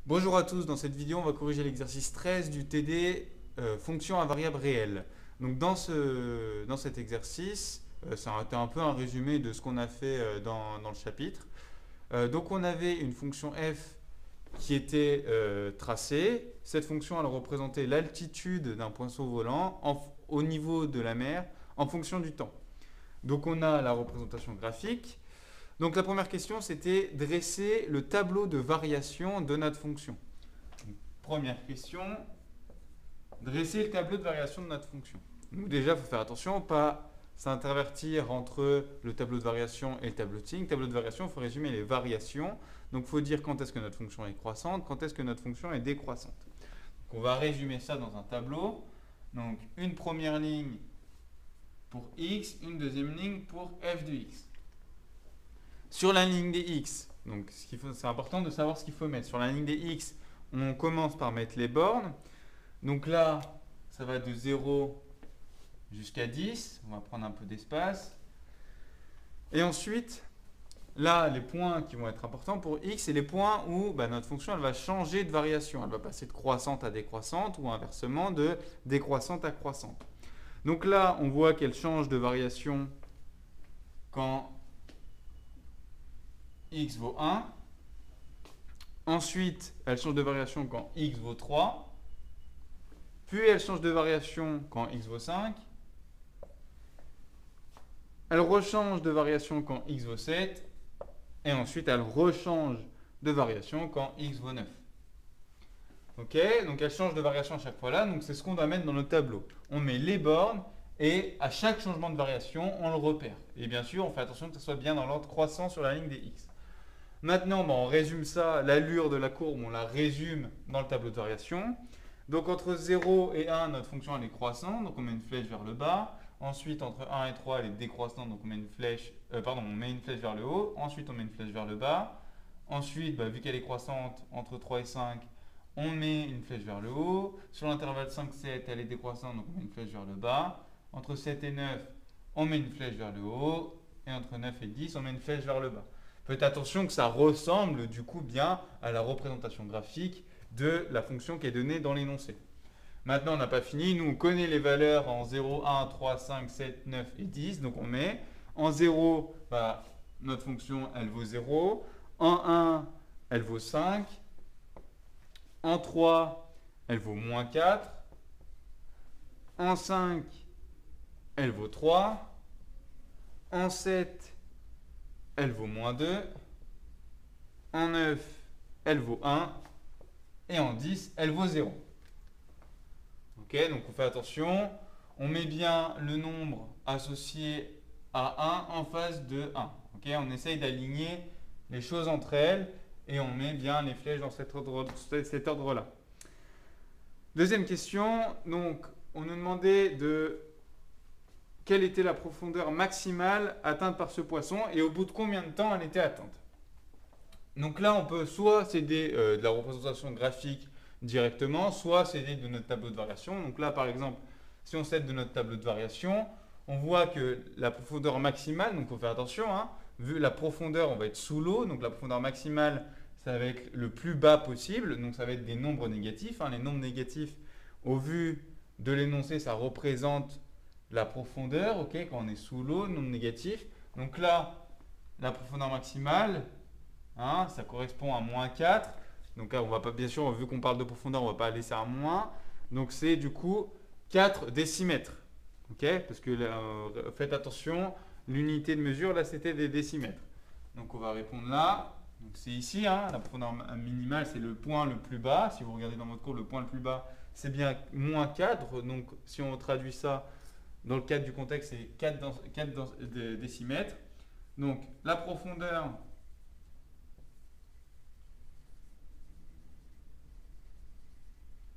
Bonjour à tous, dans cette vidéo on va corriger l'exercice 13 du TD fonction à variable réelle. Donc dans cet exercice, ça a été un peu un résumé de ce qu'on a fait dans le chapitre. Donc on avait une fonction f qui était tracée. Cette fonction elle représentait l'altitude d'un poisson volant au niveau de la mer en fonction du temps. Donc on a la représentation graphique. Donc la première question, c'était dresser le tableau de variation de notre fonction. Donc, première question, dresser le tableau de variation de notre fonction. Donc déjà, il faut faire attention, pas s'intervertir entre le tableau de variation et le tableau de signe. Tableau de variation, il faut résumer les variations. Donc il faut dire quand est-ce que notre fonction est croissante, quand est-ce que notre fonction est décroissante. Donc, on va résumer ça dans un tableau. Donc une première ligne pour x, une deuxième ligne pour f de x. Sur la ligne des x, donc c'est important de savoir ce qu'il faut mettre. Sur la ligne des x, on commence par mettre les bornes. Donc là, ça va de 0 jusqu'à 10. On va prendre un peu d'espace. Et ensuite, là, les points qui vont être importants pour x, c'est les points où notre fonction elle va changer de variation. Elle va passer de croissante à décroissante ou inversement de décroissante à croissante. Donc là, on voit qu'elle change de variation quand x vaut 1. Ensuite, elle change de variation quand x vaut 3. Puis elle change de variation quand x vaut 5. Elle rechange de variation quand x vaut 7. Et ensuite, elle rechange de variation quand x vaut 9. Ok, donc elle change de variation à chaque fois là. Donc c'est ce qu'on doit mettre dans notre tableau. On met les bornes et à chaque changement de variation, on le repère. Et bien sûr, on fait attention que ça soit bien dans l'ordre croissant sur la ligne des x. Maintenant, on résume ça, l'allure de la courbe, on la résume dans le tableau de variation. Donc entre 0 et 1, notre fonction elle est croissante, donc on met une flèche vers le bas. Ensuite, entre 1 et 3, elle est décroissante, donc on met une flèche, on met une flèche vers le haut. Ensuite, on met une flèche vers le bas. Ensuite, vu qu'elle est croissante, entre 3 et 5, on met une flèche vers le haut. Sur l'intervalle 5-7, elle est décroissante, donc on met une flèche vers le bas. Entre 7 et 9, on met une flèche vers le haut. Et entre 9 et 10, on met une flèche vers le bas. Faites attention que ça ressemble du coup bien à la représentation graphique de la fonction qui est donnée dans l'énoncé. Maintenant, on n'a pas fini. Nous, on connaît les valeurs en 0, 1, 3, 5, 7, 9 et 10. Donc, on met en 0, notre fonction, elle vaut 0. En 1, elle vaut 5. En 3, elle vaut moins 4. En 5, elle vaut 3. En 7, elle vaut moins 2. En 9, elle vaut 1. Et en 10, elle vaut 0. Ok, donc on fait attention. On met bien le nombre associé à 1 en face de 1. Ok, on essaye d'aligner les choses entre elles et on met bien les flèches dans cet ordre-là. Deuxième question. Donc, on nous demandait de quelle était la profondeur maximale atteinte par ce poisson et au bout de combien de temps elle était atteinte. Donc là, on peut soit s'aider de la représentation graphique directement, soit s'aider de notre tableau de variation. Donc là, par exemple, si on s'aide de notre tableau de variation, on voit que la profondeur maximale, donc il faut faire attention, vu la profondeur, on va être sous l'eau, donc la profondeur maximale, ça va être le plus bas possible, donc ça va être des nombres négatifs. Les nombres négatifs, au vu de l'énoncé, ça représente la profondeur, ok, quand on est sous l'eau, nombre négatif. Donc là, la profondeur maximale, ça correspond à moins 4. Donc là, on va pas, bien sûr, vu qu'on parle de profondeur, on ne va pas laisser à moins. Donc c'est du coup 4 décimètres. Ok, parce que faites attention, l'unité de mesure, là, c'était des décimètres. Donc on va répondre là. Donc c'est ici, la profondeur minimale, c'est le point le plus bas. Si vous regardez dans votre cours, le point le plus bas, c'est bien moins 4. Donc si on traduit ça dans le cadre du contexte, c'est 4 décimètres. Donc la profondeur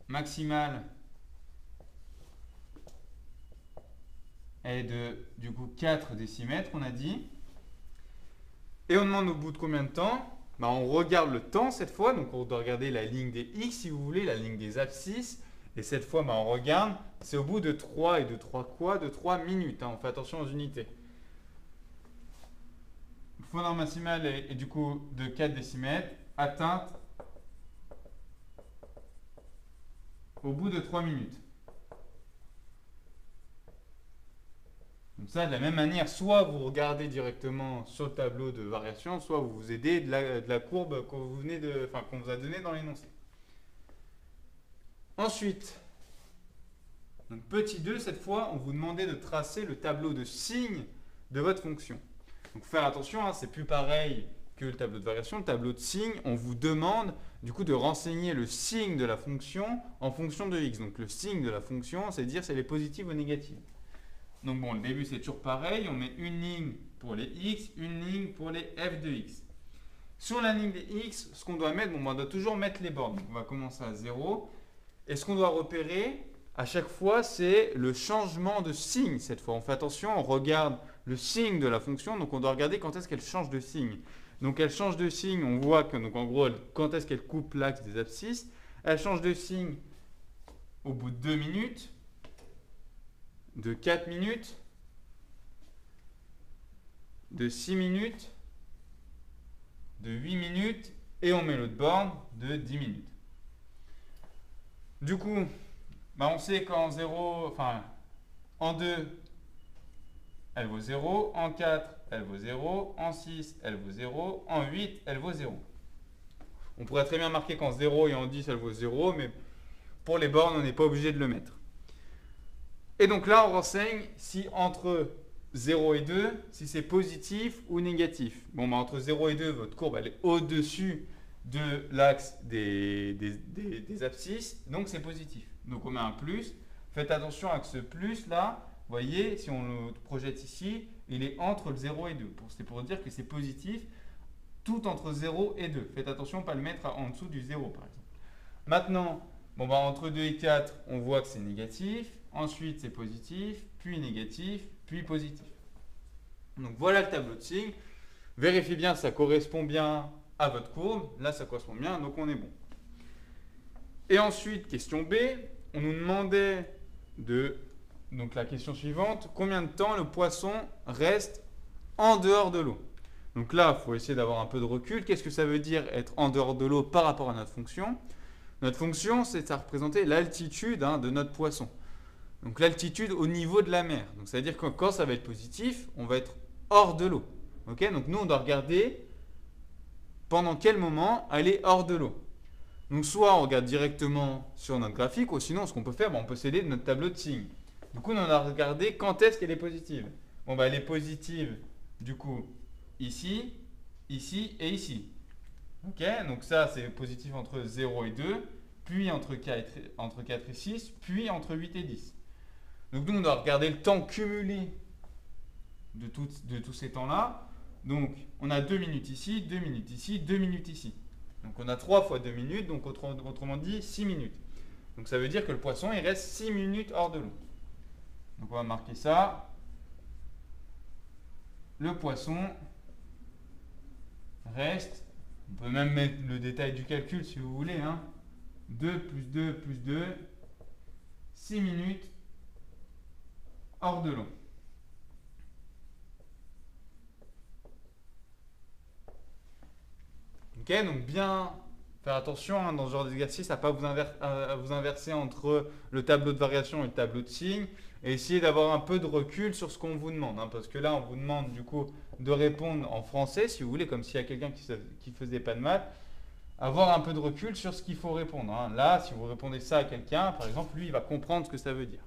maximale est de du coup 4 décimètres, on a dit. Et on demande au bout de combien de temps. On regarde le temps cette fois, donc on doit regarder la ligne des x si vous voulez, la ligne des abscisses. Et cette fois, on regarde, c'est au bout de 3 et de 3 quoi? De 3 minutes. On fait attention aux unités. La profondeur maximale est du coup de 4 décimètres, atteinte au bout de 3 minutes. Donc ça, de la même manière, soit vous regardez directement sur le tableau de variation, soit vous vous aidez de la courbe qu'on vous a donnée dans l'énoncé. Ensuite, donc petit 2, cette fois, on vous demandait de tracer le tableau de signes de votre fonction. Donc faire attention, hein, c'est plus pareil que le tableau de variation. Le tableau de signes, on vous demande du coup de renseigner le signe de la fonction en fonction de x. Donc le signe de la fonction, c'est dire si elle est positive ou négative. Donc bon, le début c'est toujours pareil, on met une ligne pour les x, une ligne pour les f de x. Sur la ligne des x, ce qu'on doit mettre, on doit toujours mettre les bornes. Donc on va commencer à 0. Et ce qu'on doit repérer à chaque fois, c'est le changement de signe. Cette fois, on fait attention, on regarde le signe de la fonction, donc on doit regarder quand est-ce qu'elle change de signe. Donc elle change de signe, on voit que, donc en gros, quand est-ce qu'elle coupe l'axe des abscisses. Elle change de signe au bout de 2 minutes, de 4 minutes, de 6 minutes, de 8 minutes, et on met l'autre borne de 10 minutes. Du coup, on sait qu'en 0, en 2, elle vaut 0, en 4, elle vaut 0, en 6, elle vaut 0, en 8, elle vaut 0. On pourrait très bien marquer qu'en 0 et en 10, elle vaut 0, mais pour les bornes, on n'est pas obligé de le mettre. Et donc là, on renseigne si entre 0 et 2, si c'est positif ou négatif. Bon, entre 0 et 2, votre courbe, elle est au-dessus de l'axe des abscisses, donc c'est positif. Donc on met un plus. Faites attention à ce plus là, vous voyez, si on le projette ici, il est entre le 0 et 2. C'est pour dire que c'est positif tout entre 0 et 2. Faites attention à ne pas le mettre en dessous du 0 par exemple. Maintenant, entre 2 et 4, on voit que c'est négatif. Ensuite, c'est positif, puis négatif, puis positif. Donc voilà le tableau de signes. Vérifiez bien si ça correspond bien à votre courbe. Là, ça correspond bien, donc on est bon. Et ensuite, question B, on nous demandait donc la question suivante, combien de temps le poisson reste en dehors de l'eau? Donc là, il faut essayer d'avoir un peu de recul. Qu'est-ce que ça veut dire être en dehors de l'eau par rapport à notre fonction? Notre fonction, c'est à représenter l'altitude de notre poisson. Donc l'altitude au niveau de la mer. Donc ça veut dire que quand ça va être positif, on va être hors de l'eau. Okay, donc nous, on doit regarder pendant quel moment elle est hors de l'eau. Donc soit on regarde directement sur notre graphique, ou sinon ce qu'on peut faire, on peut s'aider de notre tableau de signes. Du coup, on a regardé quand est-ce qu'elle est positive. Elle est positive du coup ici, ici et ici. Ok, donc ça c'est positif entre 0 et 2, puis entre 4 et 6, puis entre 8 et 10. Donc nous, on doit regarder le temps cumulé de tous ces temps-là. Donc on a 2 minutes ici, 2 minutes ici, 2 minutes ici. Donc on a 3 fois 2 minutes, donc autrement dit 6 minutes. Donc ça veut dire que le poisson, il reste 6 minutes hors de l'eau. Donc on va marquer ça. Le poisson reste, on peut même mettre le détail du calcul si vous voulez, 2 plus 2 plus 2, 6 minutes hors de l'eau. Ok, donc bien faire attention dans ce genre d'exercice à ne pas vous inverser entre le tableau de variation et le tableau de signes, et essayer d'avoir un peu de recul sur ce qu'on vous demande, parce que là on vous demande du coup de répondre en français si vous voulez, comme s'il y a quelqu'un qui ne faisait pas de maths, avoir un peu de recul sur ce qu'il faut répondre. Là, si vous répondez ça à quelqu'un, par exemple, lui il va comprendre ce que ça veut dire.